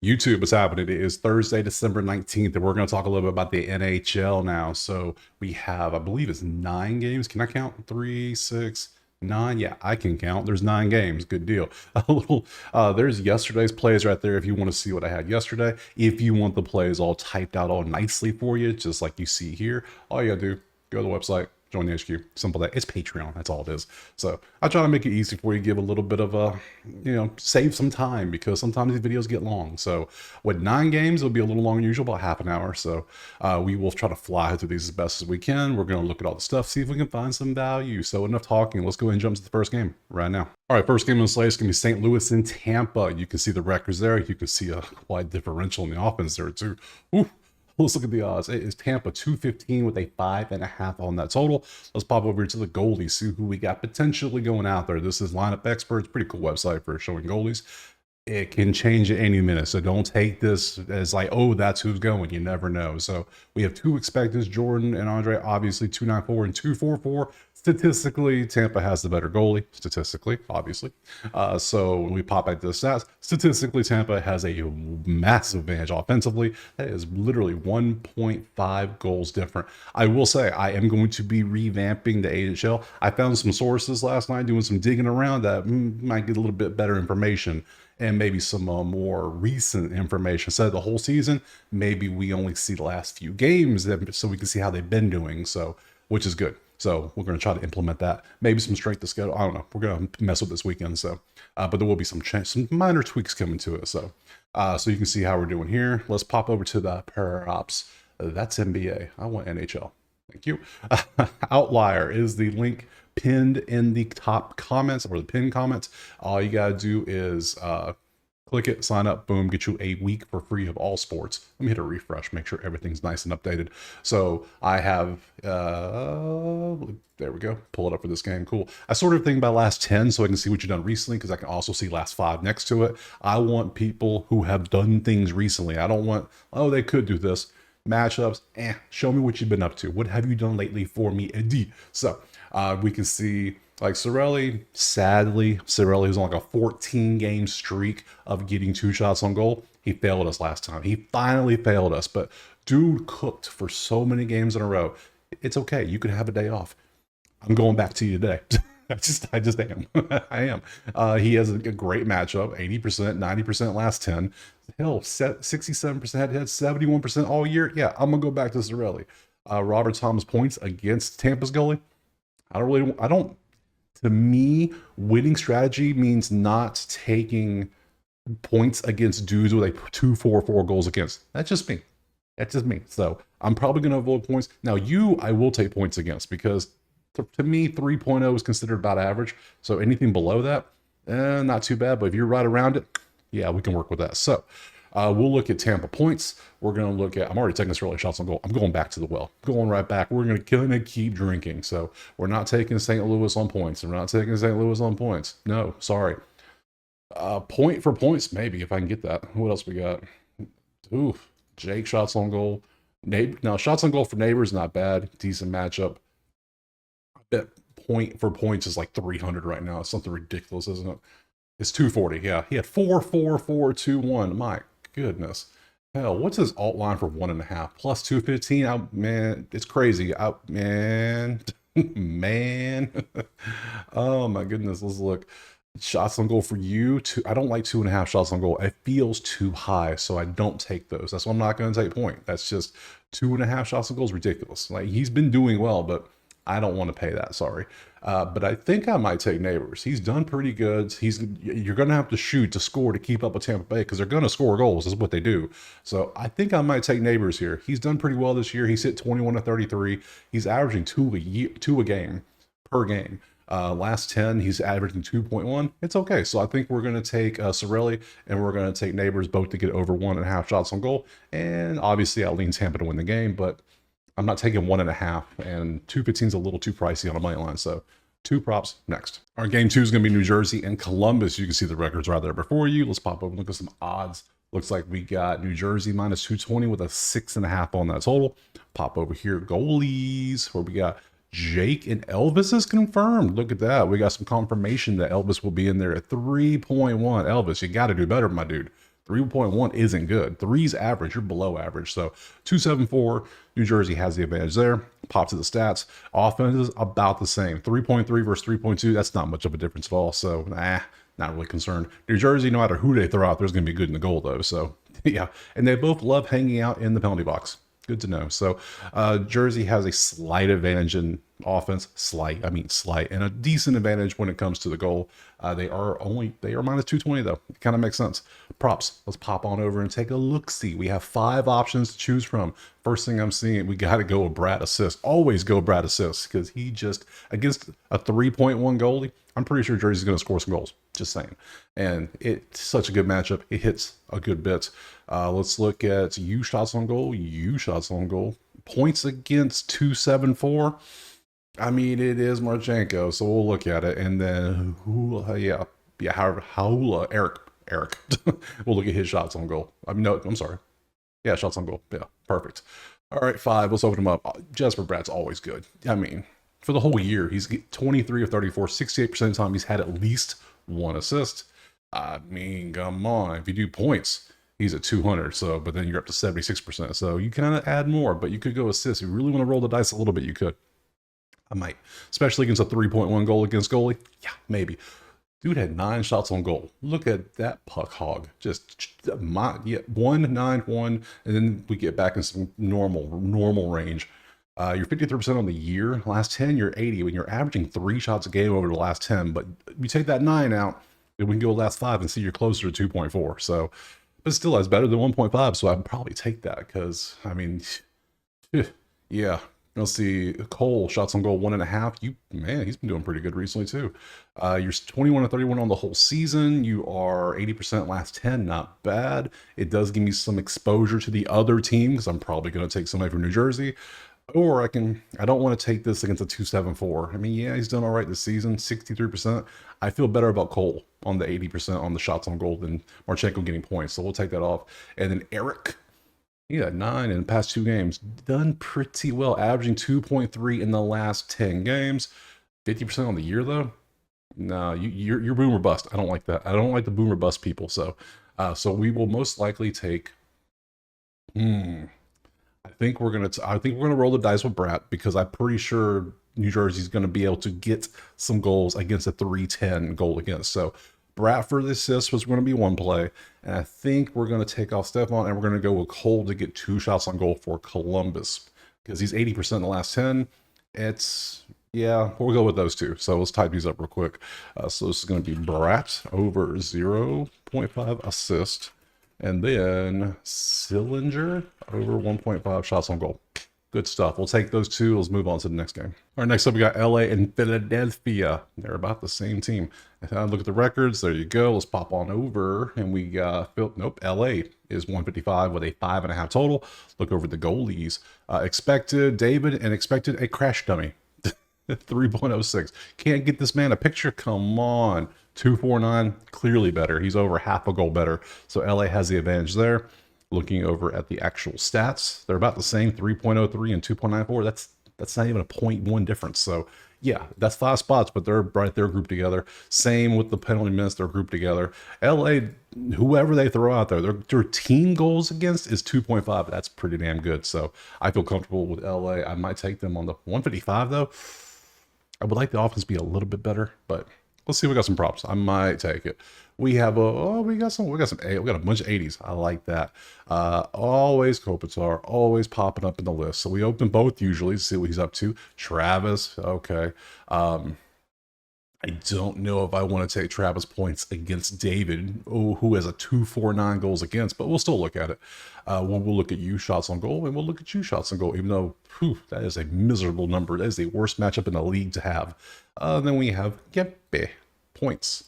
YouTube, what's happening? It is Thursday, December 19th, and we're going to talk a little bit about the NHL now. So we have, I believe it's 9 games. Can I count? 3, 6, 9? Yeah, I can count. There's 9 games. Good deal. There's yesterday's plays right there if you want to see what I had yesterday. If you want the plays all typed out all nicely for you, just like you see here, all you got to do, go to the website, join the HQ. Simple that. It's Patreon. That's all it is. So I try to make it easy for you, give a little bit of a, save some time because sometimes these videos get long. So with 9 games, it'll be a little longer than usual, about half an hour. So we will try to fly through these as best as we can. We're going to look at all the stuff, see if we can find some value. So enough talking. Let's go ahead and jump to the first game right now. All right, first game on the slate is going to be St. Louis and Tampa. You can see the records there. You can see a wide differential in the offense there too. Ooh. Let's look at the odds. It is Tampa 215 with a 5.5 on that total. Let's pop over to the goalies, see who we got potentially going out there. This is Lineup Experts, pretty cool website for showing goalies. It can change at any minute, so don't take this as like, oh, that's who's going. You never know. So we have two expecteds, Jordan and Andre, obviously 294 and 244. Statistically, Tampa has the better goalie, statistically, obviously. So when we pop at the stats, statistically, Tampa has a massive advantage offensively. That is literally 1.5 goals different. I will say I am going to be revamping the AHL. I found some sources last night doing some digging around that might get a little bit better information and maybe some more recent information. Instead of the whole season, maybe we only see the last few games so we can see how they've been doing, so which is good. So we're going to try to implement that. Maybe some strength to schedule. I don't know. We're going to mess with this weekend. So, but there will be some minor tweaks coming to it. So, so you can see how we're doing here. Let's pop over to the props. That's NBA. I want NHL. Thank you. Outlier is the link pinned in the top comments or the pinned comments. All you got to do is click it, sign up, boom, get you a week for free of all sports. Let me hit a refresh, make sure everything's nice and updated. So I have, there we go, pull it up for this game, cool. I sort of think by last 10 so I can see what you've done recently because I can also see last 5 next to it. I want people who have done things recently. I don't want, oh, they could do this. Matchups, show me what you've been up to. What have you done lately for me, Eddie? So we can see like Cirelli, sadly, Cirelli was on like a 14-game streak of getting 2 shots on goal. He failed us last time. He finally failed us, but dude cooked for so many games in a row. It's okay. You could have a day off. I'm going back to you today. I just am. I am. He has a great matchup, 80%, 90% last 10. Hell, 67% head-to-head, 71% all year. Yeah, I'm going to go back to Cirelli. Robert Thomas points against Tampa's goalie. To me, winning strategy means not taking points against dudes with a 2-4-4 goals against. That's just me. That's just me. So I'm probably going to avoid points. Now, I will take points against because to me, 3.0 is considered about average. So anything below that, not too bad. But if you're right around it, yeah, we can work with that. So we'll look at Tampa points. We're going to look at, I'm already taking this early shots on goal. I'm going back to the well, going right back. We're going to keep drinking. So we're not taking St. Louis on points. We're not taking St. Louis on points. No, sorry. Point for points, maybe, if I can get that. What else we got? Ooh, Jake shots on goal. Now, shots on goal for Neighbors, not bad. Decent matchup. I bet point for points is like 300 right now. It's something ridiculous, isn't it? It's 240. Yeah, he had 4-4-4-2-1. My goodness. Hell, what's his alt line for 1.5 plus 215? Man, it's crazy. Man, man. Oh my goodness. Let's look. Shots on goal for you. I don't like 2.5 shots on goal. It feels too high, so I don't take those. That's why I'm not going to take point. That's just 2.5 shots on goal is ridiculous. Like, he's been doing well, but I don't want to pay that, sorry. But I think I might take Neighbors. He's done pretty good. You're going to have to shoot to score to keep up with Tampa Bay because they're going to score goals. That's what they do. So I think I might take Neighbors here. He's done pretty well this year. He's hit 21 to 33. He's averaging 2 a game per game. Last 10, he's averaging 2.1. It's okay. So I think we're going to take Cirelli and we're going to take Neighbors both to get over 1.5 shots on goal. And obviously, I lean Tampa to win the game, but I'm not taking 1.5, and 215 is a little too pricey on a money line. So 2 props next. Our game 2 is going to be New Jersey and Columbus. You can see the records right there before you. Let's pop over and look at some odds. Looks like we got New Jersey minus 220 with a 6.5 on that total. Pop over here, goalies, where we got Jake and Elvis is confirmed. Look at that. We got some confirmation that Elvis will be in there at 3.1. Elvis, you got to do better, my dude. 3.1 isn't good. 3's average. You're below average. So 274, New Jersey has the advantage there. Pop to the stats. Offense is about the same. 3.3 versus 3.2. That's not much of a difference at all. So, not really concerned. New Jersey, no matter who they throw out, there's going to be good in the goal, though. So, yeah. And they both love hanging out in the penalty box. Good to know. So, Jersey has a slight advantage in offense. Slight, and a decent advantage when it comes to the goal. They are minus 220 though. It kind of makes sense. Props. Let's pop on over and take a look-see. We have 5 options to choose from. First thing I'm seeing, we got to go with Brad assist. Always go Brad assist because he just against a 3.1 goalie. I'm pretty sure Jersey's going to score some goals. Just saying. And it's such a good matchup. It hits a good bit. Let's look at U shots on goal. U shots on goal. Points against 274. I mean, it is Marchenko, so we'll look at it. And then, Eric. We'll look at his shots on goal. I'm sorry. Yeah, shots on goal. Yeah, perfect. All right, 5. Let's open him up. Jesper Bratt's always good. I mean, for the whole year, he's 23 of 34, 68% of the time he's had at least 1 assist. I mean, come on. If you do points, he's at 200. So, but then you're up to 76%. So you kind of add more, but you could go assists. If you really want to roll the dice a little bit, you could. I might, especially against a 3.1 goal against goalie. Yeah, maybe. Dude had 9 shots on goal. Look at that puck hog. Just 1, 9, 1, and then we get back in some normal range. You're 53% on the year. Last 10, you're 80. When you're averaging 3 shots a game over the last 10, but you take that 9 out, then we can go last 5 and see you're closer to 2.4. So, but still, that's better than 1.5. So I'd probably take that because, I mean, yeah. Let's see, Cole, shots on goal 1.5. He's been doing pretty good recently too. You're 21 to 31 on the whole season. You are 80% last 10, not bad. It does give me some exposure to the other team because I'm probably going to take somebody from New Jersey. Or I don't want to take this against a 274. I mean, yeah, he's done all right this season, 63%. I feel better about Cole on the 80% on the shots on goal than Marchenko getting points. So we'll take that off. And then Eric. He got 9 in the past 2 games. Done pretty well, averaging 2.3 in the last 10 games. 50% on the year, though? No, you're boomer bust. I don't like that. I don't like the boomer bust people. So we will most likely take... I think we're gonna roll the dice with Bratt because I'm pretty sure New Jersey's going to be able to get some goals against a 310 goal against. So Bratt for the assist was going to be 1 play. And I think we're going to take off Stefan and we're going to go with Cole to get 2 shots on goal for Columbus. Because he's 80% in the last 10. We'll go with those 2. So let's type these up real quick. So this is going to be Bratt over 0.5 assist. And then Sillinger over 1.5 shots on goal. Good stuff. We'll take those 2. Let's move on to the next game. All right, next up we got LA and Philadelphia. They're about the same team. Look at the records. There you go. Let's pop on over. And we got, LA is 155 with a 5.5 total. Look over the goalies. Expected David and expected a crash dummy. 3.06. Can't get this man a picture? Come on. 249, clearly better. He's over half a goal better. So LA has the advantage there. Looking over at the actual stats, they're about the same, 3.03 and 2.94. That's not even a 0.1 difference. So yeah, that's 5 spots, but they're right there grouped together. Same with the penalty minutes, they're grouped together. LA, whoever they throw out there, their team goals against is 2.5. That's pretty damn good. So I feel comfortable with LA. I might take them on the 155 though. I would like the offense to be a little bit better, but let's see. We got some props. I might take it. We have we got a bunch of 80s. I like that. Always Kopitar, always popping up in the list. So we open both usually to see what he's up to. Travis, okay. I don't know if I want to take Travis points against David, who has a 249 goals against, but we'll still look at it. We'll look at you shots on goal, and we'll look at you shots on goal, even though that is a miserable number. That is the worst matchup in the league to have. Then we have points.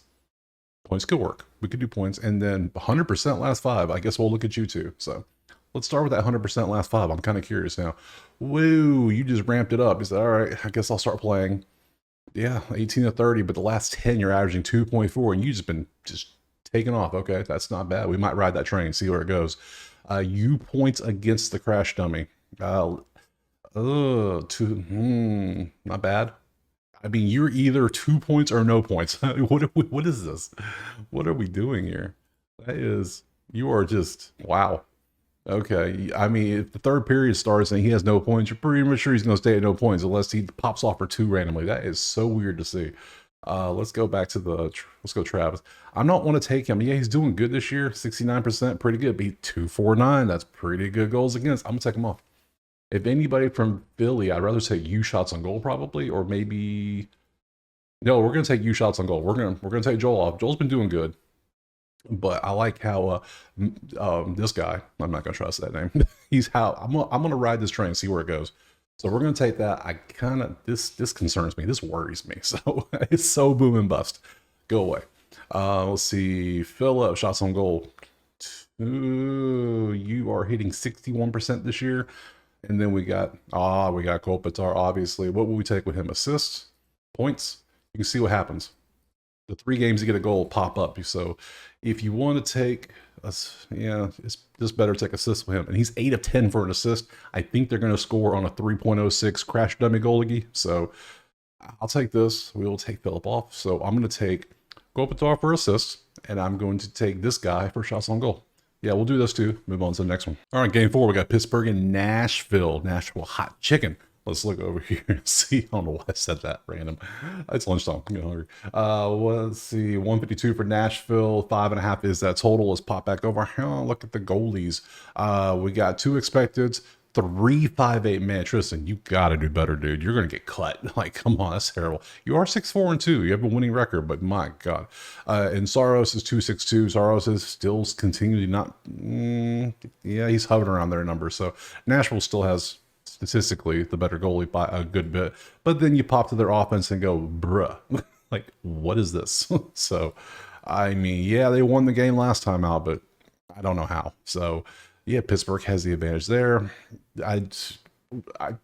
Points could work. We could do points. And then 100% last 5. I guess we'll look at you too. So let's start with that 100% last 5. I'm kind of curious now. Whoa, you just ramped it up. You said, all right, I guess I'll start playing. Yeah, 18 to 30, but the last 10 you're averaging 2.4, and you've just been taking off. Okay, that's not bad. We might ride that train, see where it goes. You points against the crash dummy. Not bad. I mean, you're either 2 points or no points. What is this? What are we doing here? That is You are just, wow. Okay. I mean, if the third period starts and he has no points, you're pretty much sure he's going to stay at no points unless he pops off for 2 randomly. That is so weird to see. Let's go back to let's go Travis. I'm not want to take him. Yeah, he's doing good this year. 69%, pretty good. Beat 249. That's pretty good goals against. I'm going to take him off. If anybody from Philly, I'd rather take you shots on goal probably, or maybe, no, we're going to take you shots on goal. We're going to take Joel off. Joel's been doing good. But I like how this guy, I'm not gonna trust that name. I'm gonna ride this train, see where it goes. So we're gonna take that. I kind of this concerns me. This worries me. So it's so boom and bust. Go away. Let's see. Philip, shots on goal. Ooh, you are hitting 61% this year. And then we got Kopitar, obviously. What will we take with him? Assists, points. You can see what happens. The 3 games you get a goal pop up. So if you want to take us, yeah, it's just better to take assists with him. And he's 8 of 10 for an assist. I think they're going to score on a 3.06 crash dummy goalie. So I'll take this. We will take Philip off. So I'm going to take Kopitar for assists, and I'm going to take this guy for shots on goal. Yeah, we'll do this too. Move on to the next one. All right, game 4, we got Pittsburgh and Nashville. Nashville hot chicken. Let's look over here and see. I don't know why I said that random. It's lunchtime. I'm getting hungry. Let's see. 152 for Nashville. 5.5 is that total. Let's pop back over. Oh, look at the goalies. We got 2 expecteds. 3.58. Man, Tristan, you got to do better, dude. You're going to get cut. Like, come on. That's terrible. You are 6-4-2. You have a winning record, but my God. And Saros is 2.62. Saros is still continually not. Yeah, he's hovering around their numbers. So Nashville still has statistically the better goalie by a good bit, but then you pop to their offense and go, bruh, like, what is this? So, I mean, yeah, they won the game last time out, but I don't know how. So, yeah, Pittsburgh has the advantage there.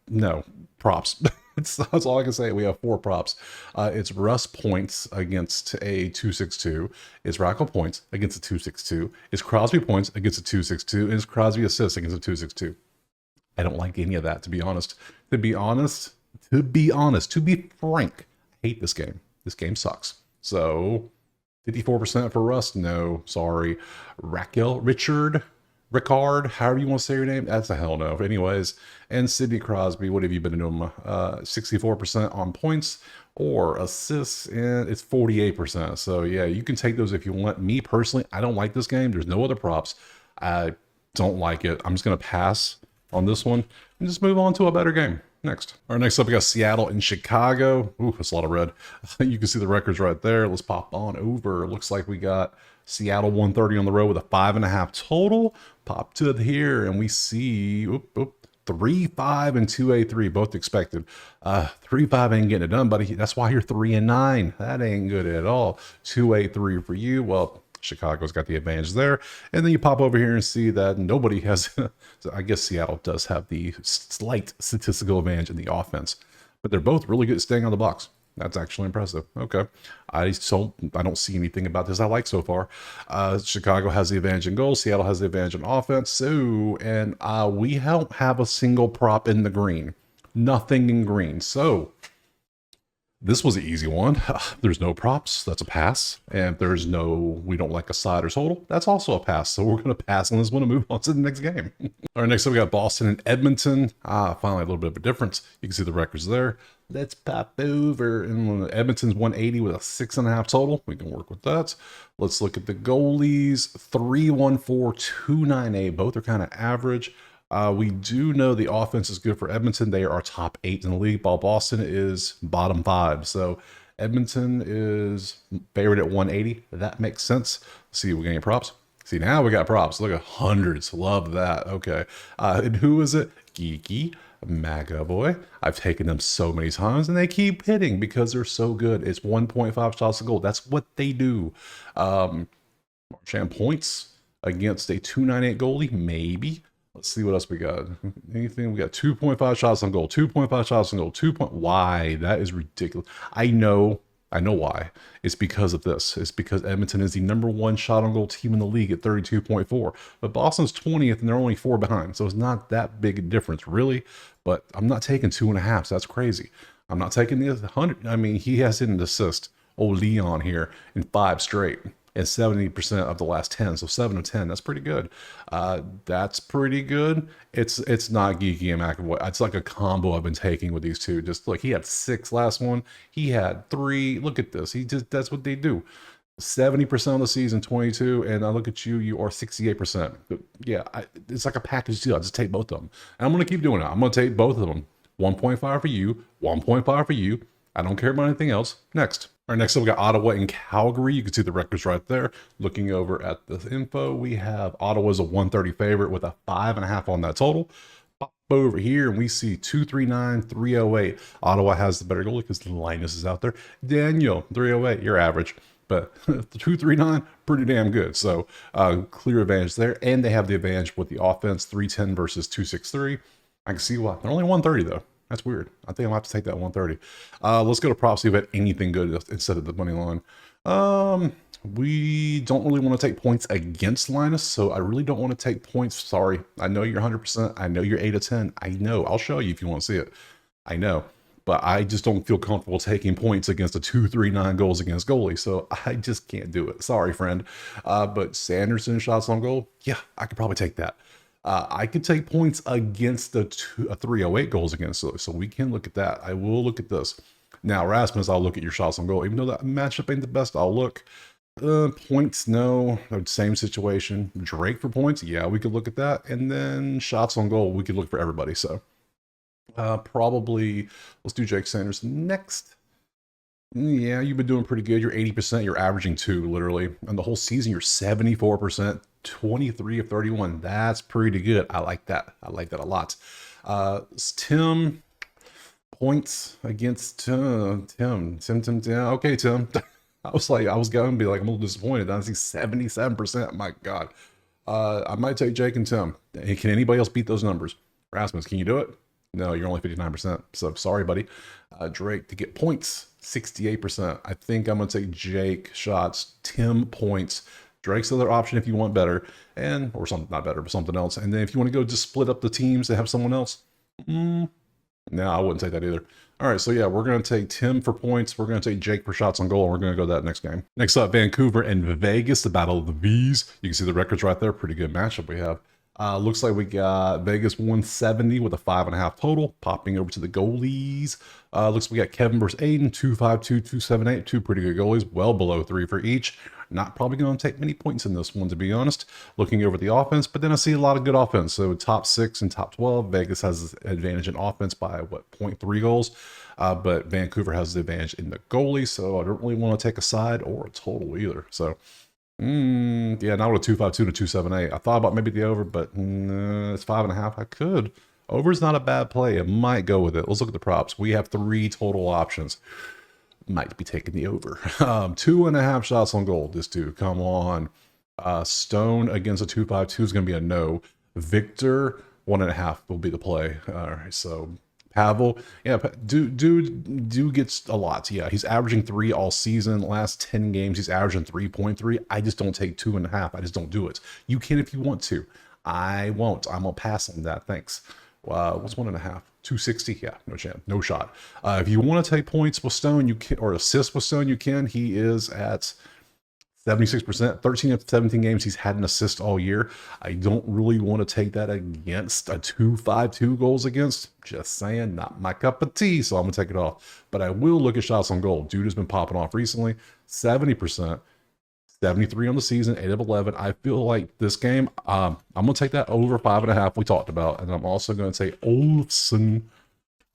No props. That's all I can say. We have 4 props. It's Russ points against a 2.62. It's Rackle points against a 2.62. It's Crosby points against a 2.62. And it's Crosby assists against a 2.62. I don't like any of that, to be honest. To be frank, I hate this game. This game sucks. So, 54% for Russ? No, sorry. Ricard, however you want to say your name, that's a hell no. Anyways, and Sidney Crosby, what have you been doing? 64% on points or assists, and it's 48%. So, yeah, you can take those if you want. Me, personally, I don't like this game. There's no other props. I don't like it. I'm just going to pass on this one and just move on to a better game next. All right, next up we got Seattle and Chicago. Ooh, that's a lot of red. You can see the records right there. Let's pop on over. Looks like we got Seattle 130 on the road with a 5.5 total. Pop to here and we see 3-5 and 2-3 both expected. 3-5 ain't getting it done, buddy. That's why you're 3-9. That ain't good at all. 2-3 for you. Well, Chicago's got the advantage there. And then you pop over here and see that nobody has, so I guess Seattle does have the slight statistical advantage in the offense, but they're both really good at staying on the box. That's actually impressive. Okay. I don't see anything about this I like so far. Chicago has the advantage in goals. Seattle has the advantage in offense. So, and we don't have a single prop in the green. Nothing in green. So, this was an easy one. There's no props. That's a pass. And there's we don't like a side or total. That's also a pass. So we're going to pass on this one and move on to the next game. All right, next up we got Boston and Edmonton. Finally a little bit of a difference. You can see the records there. Let's pop over. And Edmonton's 180 with a 6.5 total. We can work with that. Let's look at the goalies. 314, 298. Both are kind of average. We do know the offense is good for Edmonton. They are top 8 in the league, while Boston is bottom 5. So Edmonton is favored at 180. That makes sense. Let's see, we got any props? See, now we got props. Look at hundreds. Love that. Okay. And who is it? Geeky MAGA boy. I've taken them so many times, and they keep hitting because they're so good. It's 1.5 shots a goal. That's what they do. Marchand points against a 298 goalie, maybe. Let's see what else we got. Anything? We got 2.5 shots on goal, 2.5 shots on goal, Why? That is ridiculous. I know why. It's because of this. It's because Edmonton is the #1 shot on goal team in the league at 32.4. But Boston's 20th and they're only 4 behind. So it's not that big a difference, really. But I'm not taking 2.5. So that's crazy. I'm not taking the 100. I mean, he has hit an assist. Leon here in 5 straight. and 70% of the last 10. So 7 of 10. That's pretty good. That's pretty good. It's not Geeky and McAvoy. It's like a combo I've been taking with these two. Just look, he had 6 last one. He had 3. Look at this. That's what they do. 70% of the season, 22, and I look at you, you are 68%. Yeah, it's like a package deal. I just take both of them. And I'm going to keep doing it. I'm going to take both of them. 1.5 for you, 1.5 for you. I don't care about anything else. Next. All right, next up, we got Ottawa and Calgary. You can see the records right there. Looking over at the info, we have Ottawa's a 130 favorite with a 5.5 on that total. Pop over here, and we see 239, 308. Ottawa has the better goalie because Linus is out there. Daniel, 308, you're average. But the 239, pretty damn good. So clear advantage there. And they have the advantage with the offense, 310 versus 263. I can see why. They're only 130, though. That's weird. I think I'll have to take that 130. Let's go to props, see if we had anything good instead of the money line. We don't really want to take points against Linus, so I really don't want to take points. Sorry. I know you're 100%. I know you're 8 of 10. I know. I'll show you if you want to see it. I know. But I just don't feel comfortable taking points against a 239 goals against goalie. So I just can't do it. Sorry, friend. But Sanderson shots on goal, yeah, I could probably take that. I could take points against a 308 goals against. So we can look at that. I will look at this. Now, Rasmus, I'll look at your shots on goal. Even though that matchup ain't the best, I'll look. Points, no. Same situation. Drake for points, yeah, we could look at that. And then shots on goal, we could look for everybody. So probably let's do Jake Sanders next. Yeah, you've been doing pretty good. You're 80%. You're averaging 2, literally. And the whole season, you're 74%, 23 of 31. That's pretty good. I like that. I like that a lot. Tim, points against Tim. Okay, Tim. I was going to be like, I'm a little disappointed. I see 77%. My God. I might take Jake and Tim. Can anybody else beat those numbers? Rasmus, can you do it? No, you're only 59%. So sorry, buddy. Drake to get points, 68%. I think I'm going to take Jake shots, Tim points. Drake's the other option if you want better, or something, not better, but something else. And then if you want to go just split up the teams to have someone else, no, I wouldn't take that either. All right, so yeah, we're going to take Tim for points. We're going to take Jake for shots on goal, and we're going to go that next game. Next up, Vancouver and Vegas, the battle of the V's. You can see the records right there. Pretty good matchup we have. Looks like we got Vegas 170 with a 5.5 total. Popping over to the goalies. Looks like we got Kevin versus Aiden, 252, 278. 2 pretty good goalies, well below 3 for each. Not probably going to take many points in this one, to be honest. Looking over the offense, but then I see a lot of good offense. So top 6 and top 12. Vegas has the advantage in offense by, 0.3 goals. But Vancouver has the advantage in the goalie, so I don't really want to take a side or a total either. So yeah, not with a 252 to 278. I thought about maybe the over, but it's 5.5. I could. Over is not a bad play. It might go with it. Let's look at the props. We have 3 total options. Might be taking the over. 2.5 shots on goal. This dude, come on. Stone against a 252 is going to be a no. Victor, 1.5 will be the play. All right, so Pavel, yeah, dude gets a lot. Yeah, he's averaging 3 all season. Last 10 games, he's averaging 3.3. I just don't take 2.5. I just don't do it. You can if you want to. I won't. I'm gonna pass on that. Thanks. What's 1.5? 260? Yeah, no chance, no shot. If you want to take points with Stone, you can, or assist with Stone, you can. He is at 76%, 13 of 17 games he's had an assist all year. I don't really want to take that against a 252 goals against. Just saying, not my cup of tea, so I'm going to take it off. But I will look at shots on goal. Dude has been popping off recently. 70%, 73 on the season, 8 of 11. I feel like this game, I'm going to take that over 5.5 we talked about. And I'm also going to take Olsen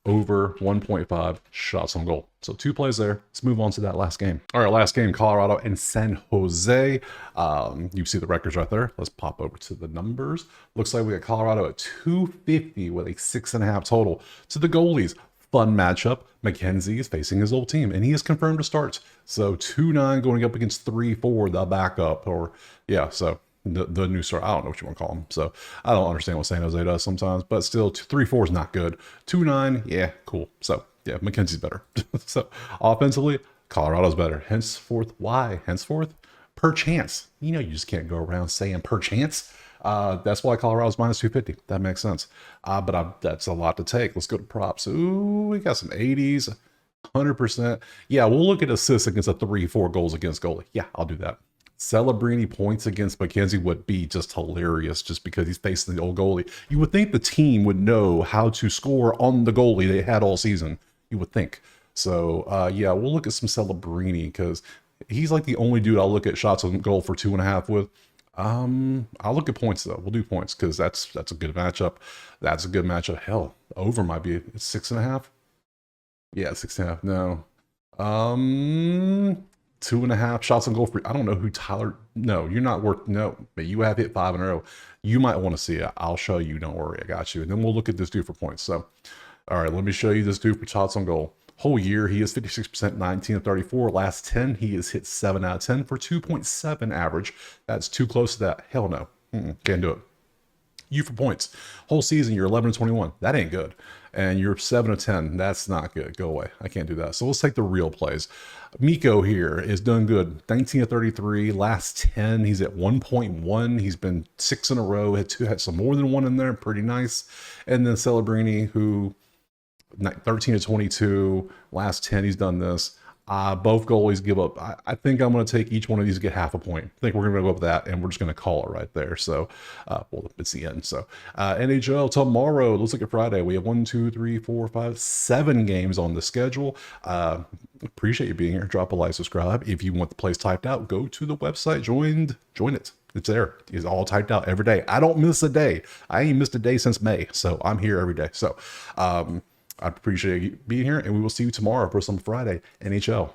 over 1.5 shots on goal. So 2 plays there. Let's move on to that last game. All right, last game, Colorado and San Jose. You see the records right there. Let's pop over to the numbers. Looks like we got Colorado at 250 with a 6.5 total. To the goalies, fun matchup. McKenzie is facing his old team, and he is confirmed to start. So 2-9 going up against 3-4, the backup, or yeah, so the new start. I don't know what you want to call him. So I don't understand what San Jose does sometimes, but still 3-4 is not good. 2-9, yeah, cool. So yeah, McKenzie's better. So offensively, Colorado's better. Henceforth, why? Henceforth, per chance. You know, you just can't go around saying per chance. That's why Colorado's minus 250. That makes sense. But that's a lot to take. Let's go to props. Ooh, we got some 80s, 100%. Yeah, we'll look at assists against a 3-4 goals against goalie. Yeah, I'll do that. Celebrini points against McKenzie would be just hilarious just because he's facing the old goalie. You would think the team would know how to score on the goalie they had all season. You would think. So, yeah, we'll look at some Celebrini because he's like the only dude I'll look at shots on goal for 2.5 with. I'll look at points though. We'll do points because that's a good matchup. That's a good matchup. Hell, over might be 6.5. Yeah, 6.5. No. 2.5 shots on goal for. I don't know who Tyler. No, you're not worth. No, but you have hit 5 in a row. You might want to see it. I'll show you. Don't worry, I got you. And then we'll look at this dude for points. So, all right, let me show you this dude for shots on goal. Whole year, he is 56%, 19 of 34. Last 10, he has hit 7 out of 10 for 2.7 average. That's too close to that. Hell no. Can't do it. You for points. Whole season, you're 11 of 21. That ain't good. And you're 7 of 10. That's not good. Go away. I can't do that. So let's take the real plays. Miko here is doing good. 19 of 33. Last 10, he's at 1.1. He's been 6 in a row. Had some more than 1 in there. Pretty nice. And then Celebrini, who 13 of 22, last 10 he's done this. Both goalies give up. I think I'm going to take each one of these to get half a point. I think we're going to go up with that, and we're just going to call it right there. So, well, it's the end. So, NHL tomorrow. Let's look at Friday. We have 1, 2, 3, 4, 5, 7 games on the schedule. Appreciate you being here. Drop a like, subscribe. If you want the plays typed out, go to the website. Join it. It's there. It's all typed out every day. I don't miss a day. I ain't missed a day since May, so I'm here every day. So, I appreciate you being here, and we will see you tomorrow for some Friday NHL.